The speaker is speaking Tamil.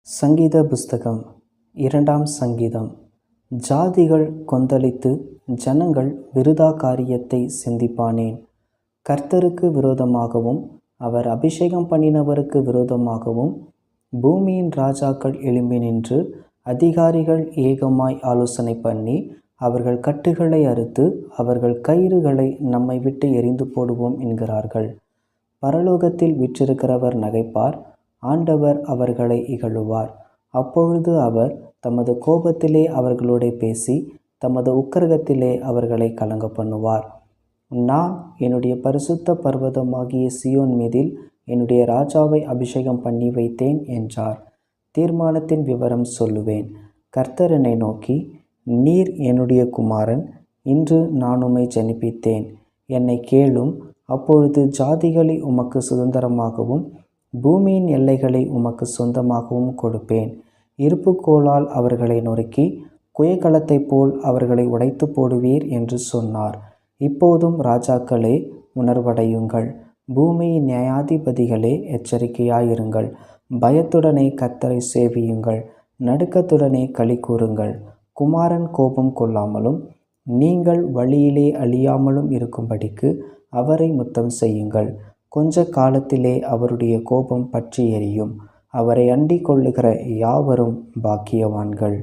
சங்கீத புஸ்தகம் 2ஆம் சங்கீதம். ஜாதிகள் கொந்தளித்து ஜனங்கள் விருதா காரியத்தை சிந்திப்பானேன். கர்த்தருக்கு விரோதமாகவும் அவர் அபிஷேகம் பண்ணினவருக்கு விரோதமாகவும் பூமியின் ராஜாக்கள் எழும்பி நின்று அதிகாரிகள் ஏகமாய் ஆலோசனை பண்ணி அவர்கள் கட்டுகளை அறுத்து அவர்கள் கயிறுகளை நம்மை விட்டு எறிந்து போடுவோம் என்கிறார்கள். பரலோகத்தில் விற்றிருக்கிறவர் நகைப்பார், ஆண்டவர் அவர்களை இகழுவார். அப்பொழுது அவர் தமது கோபத்திலே அவர்களோட பேசி தமது உக்கிரகத்திலே அவர்களை கலங்க பண்ணுவார். நான் என்னுடைய பரிசுத்த பர்வதமாகிய சியோன் மீதில் என்னுடைய ராஜாவை அபிஷேகம் பண்ணி வைத்தேன் என்றார். தீர்மானத்தின் விவரம் சொல்லுவேன். கர்த்தர் என்னை நோக்கி, நீர் என்னுடைய குமாரன், இன்று நான் உம்மை ஜனிப்பித்தேன், என்னை கேளும். அப்பொழுது ஜாதிகளை உமக்கு சுதந்திரமாகவும் பூமியின் எல்லைகளை உமக்கு சொந்தமாகவும் கொடுப்பேன். இருப்புக்கோலால் அவர்களை நொறுக்கி குயக்கலத்தைப் போல் அவர்களை உடைத்து போடுவீர் என்று சொன்னார். இப்போதும் ராஜாக்களே, உணர்வடையுங்கள். பூமியின் நியாயாதிபதிகளே, எச்சரிக்கையாயிருங்கள். பயத்துடனே கர்த்தரை சேவியுங்கள், நடுக்கத்துடனே களி கூறுங்கள். குமாரன் கோபம் கொள்ளாமலும் நீங்கள் வழியிலே அழியாமலும் இருக்கும்படிக்கு அவரை முத்தம் செய்யுங்கள். கொஞ்ச காலத்திலே அவருடைய கோபம் பற்றி எரியும். அவரை அண்டிக் கொள்ளுகிற யாவரும் பாக்கியவான்கள்.